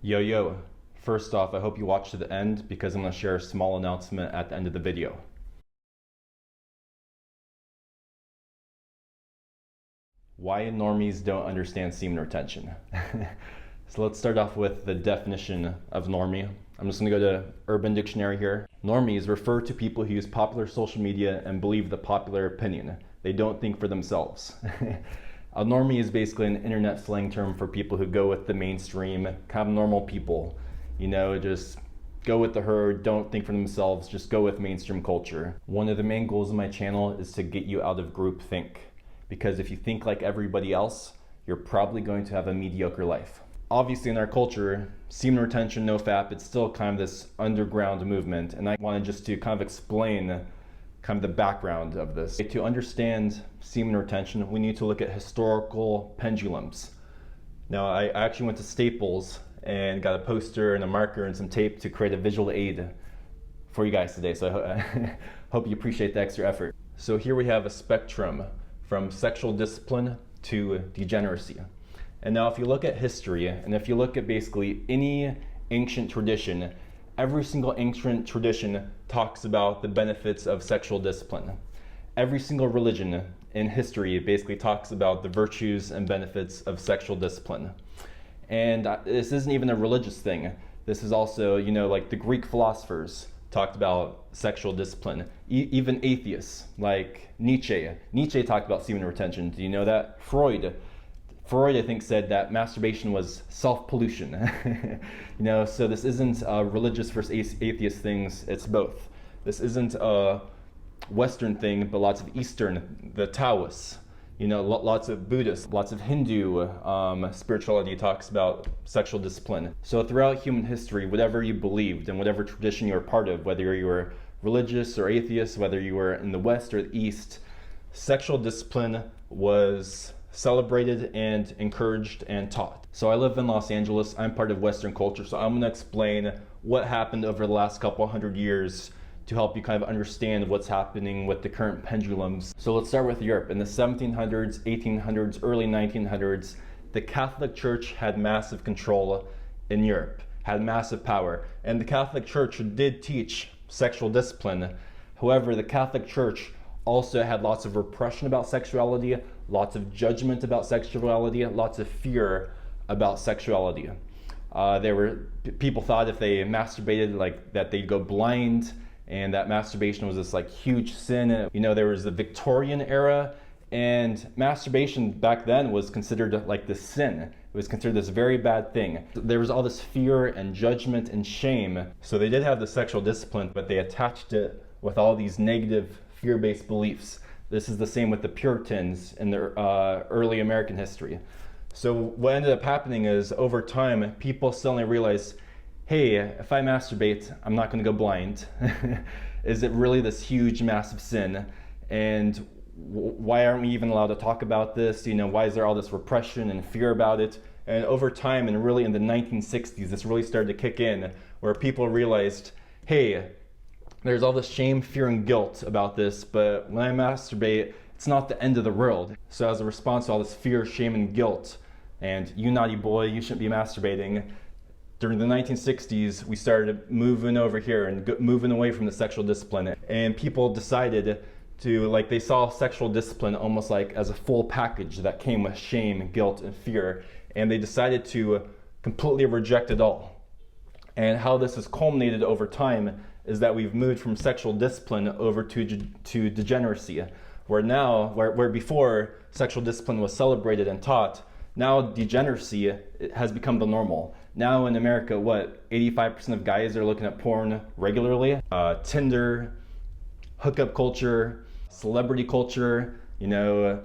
Yo, first off, I hope you watch to the end because I'm going to share a small announcement at the end of the video. Why normies don't understand semen retention. So let's start off with the definition of normie. I'm just going to go to Urban Dictionary here. Normies refer to people who use popular social media and believe the popular opinion. They don't think for themselves. A normie is basically an internet slang term for people who go with the mainstream, kind of normal people. You know, just go with the herd, don't think for themselves, just go with mainstream culture. One of the main goals of my channel is to get you out of groupthink. Because if you think like everybody else, you're probably going to have a mediocre life. Obviously in our culture, semen retention, NoFap, it's still kind of this underground movement. And I wanted just to kind of explain kind of the background of this. To understand semen retention, we need to look at historical pendulums. Now, I actually went to Staples and got a poster and a marker and some tape to create a visual aid for you guys today. So I hope you appreciate the extra effort. So here we have a spectrum from sexual discipline to degeneracy. And now if you look at history, and if you look at basically any ancient tradition, every single ancient tradition talks about the benefits of sexual discipline. Every single religion in history basically talks about the virtues and benefits of sexual discipline. And this isn't even a religious thing. This is also, you know, like the Greek philosophers talked about sexual discipline. Even atheists like Nietzsche. Nietzsche talked about semen retention. Do you know that? Freud, I think, said that masturbation was self-pollution. You know, so this isn't religious versus atheist things, it's both. This isn't a Western thing, but lots of Eastern, the Taoists, you know, lots of Buddhists, lots of Hindu spirituality talks about sexual discipline. So throughout human history, whatever you believed and whatever tradition you were part of, whether you were religious or atheist, whether you were in the West or the East, sexual discipline was celebrated and encouraged and taught. So I live in Los Angeles. I'm part of Western culture, so I'm going to explain what happened over the last couple hundred years to help you kind of understand what's happening with the current pendulums. So let's start with Europe. In the 1700s, 1800s, early 1900s, the Catholic Church had massive control in Europe, had massive power. And the Catholic Church did teach sexual discipline. However, the Catholic Church also had lots of repression about sexuality, lots of judgment about sexuality, lots of fear about sexuality. People thought if they masturbated, like that they'd go blind, and that masturbation was this like huge sin. You know, there was the Victorian era, and masturbation back then was considered like this sin. It was considered this very bad thing. There was all this fear and judgment and shame. So they did have the sexual discipline, but they attached it with all these negative fear-based beliefs. This is the same with the Puritans in the early American history. So what ended up happening is over time, people suddenly realized, hey, if I masturbate, I'm not going to go blind. Is it really this huge, massive sin? And why aren't we even allowed to talk about this? You know, why is there all this repression and fear about it? And over time, and really in the 1960s, this really started to kick in, where people realized, hey, there's all this shame, fear, and guilt about this, but when I masturbate, it's not the end of the world. So as a response to all this fear, shame, and guilt, and you naughty boy, you shouldn't be masturbating, during the 1960s, we started moving over here and moving away from the sexual discipline. And people decided to, like, they saw sexual discipline almost like as a full package that came with shame, guilt, and fear. And they decided to completely reject it all. And how this has culminated over time is that we've moved from sexual discipline over to degeneracy, where before sexual discipline was celebrated and taught, now degeneracy has become the normal. Now in America, 85% of guys are looking at porn regularly. Tinder, hookup culture, celebrity culture, you know,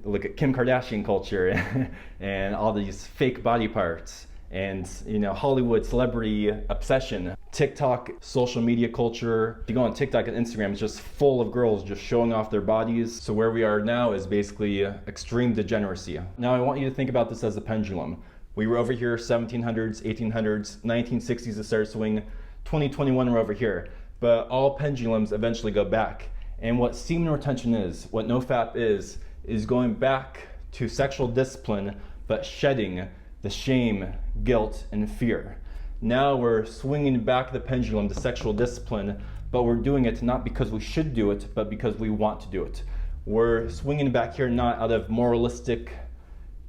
look at Kim Kardashian culture and all these fake body parts. And, you know, Hollywood celebrity obsession, TikTok, social media culture. If you go on TikTok and Instagram, it's just full of girls just showing off their bodies. So where we are now is basically extreme degeneracy. Now I want you to think about this as a pendulum. We were over here 1700s, 1800s, 1960s it started swing, 2021 we're over here. But all pendulums eventually go back. And what semen retention is, what NoFap is going back to sexual discipline, but shedding the shame, guilt, and fear. Now we're swinging back the pendulum to sexual discipline, but we're doing it not because we should do it, but because we want to do it. We're swinging back here not out of moralistic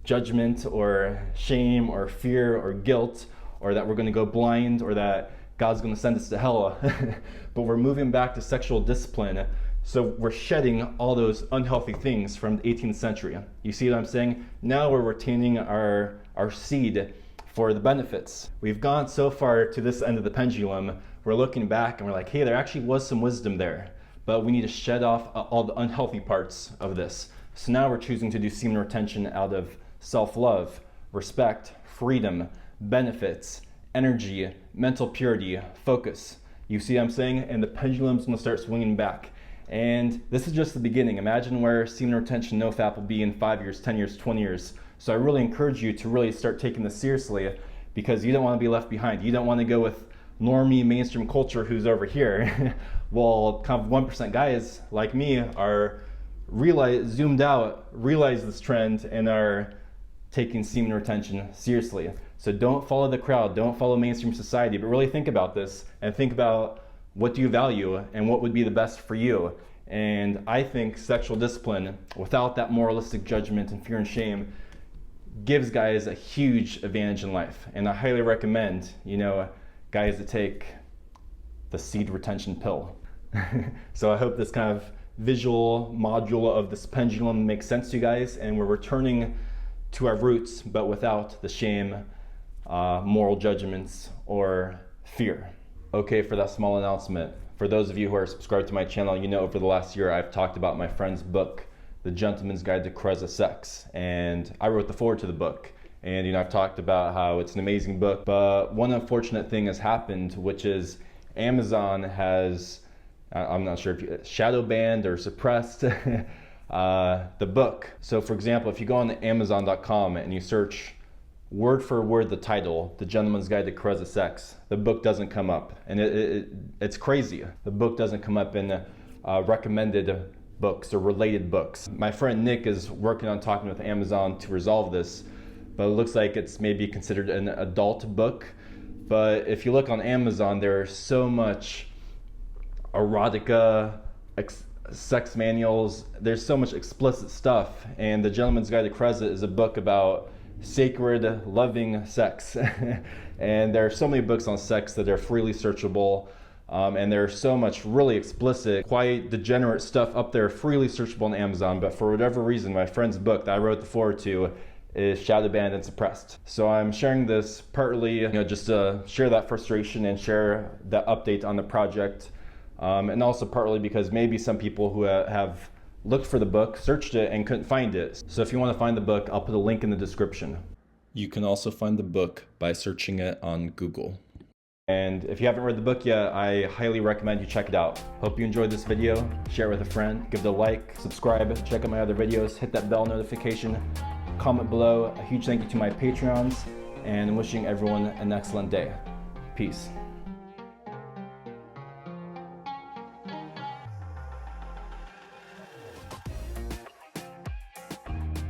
judgment or shame or fear or guilt, or that we're going to go blind, or that God's going to send us to hell, but we're moving back to sexual discipline. So we're shedding all those unhealthy things from the 18th century. You see what I'm saying? Now we're retaining our seed for the benefits. We've gone so far to this end of the pendulum, we're looking back and we're like, hey, there actually was some wisdom there, but we need to shed off all the unhealthy parts of this. So now we're choosing to do semen retention out of self-love, respect, freedom, benefits, energy, mental purity, focus. You see what I'm saying? And the pendulum's gonna start swinging back. And this is just the beginning. Imagine where semen retention NoFap will be in 5 years, 10 years, 20 years. So I really encourage you to really start taking this seriously, because you don't want to be left behind. You don't want to go with normie mainstream culture who's over here. Well, kind of 1% guys like me are zoomed out, realize this trend, and are taking semen retention seriously. So don't follow the crowd, don't follow mainstream society, but really think about this and think about what do you value and what would be the best for you. And I think sexual discipline, without that moralistic judgment and fear and shame, gives guys a huge advantage in life. And I highly recommend, guys to take the seed retention pill. So I hope this kind of visual module of this pendulum makes sense to you guys, and we're returning to our roots, but without the shame, moral judgments, or fear. Okay, for that small announcement, for those of you who are subscribed to my channel, over the last year I've talked about my friend's book, The Gentleman's Guide to Charisma Sex, and I wrote the foreword to the book. And I've talked about how it's an amazing book, but one unfortunate thing has happened, which is Amazon has, I'm not sure if shadow banned or suppressed the book. So for example, if you go on Amazon.com and you search word for word the title, The Gentleman's Guide to Charisma Sex, the book doesn't come up. And it's crazy. The book doesn't come up in recommended books or related books. My friend Nick is working on talking with Amazon to resolve this, but it looks like it's maybe considered an adult book. But if you look on Amazon, there's so much erotica, sex manuals, there's so much explicit stuff. And The Gentleman's Guide to Charisma is a book about sacred, loving sex. And there are so many books on sex that are freely searchable. And there's so much really explicit, quite degenerate stuff up there, freely searchable on Amazon. But for whatever reason, my friend's book that I wrote the foreword to is shadow banned and suppressed. So I'm sharing this partly, just to share that frustration and share that update on the project. And also partly because maybe some people who have looked for the book, searched it, and couldn't find it. So if you want to find the book, I'll put a link in the description. You can also find the book by searching it on Google. And if you haven't read the book yet, I highly recommend you check it out. Hope you enjoyed this video. Share it with a friend, give it a like, subscribe, check out my other videos, hit that bell notification, comment below. A huge thank you to my Patreons, and wishing everyone an excellent day. Peace.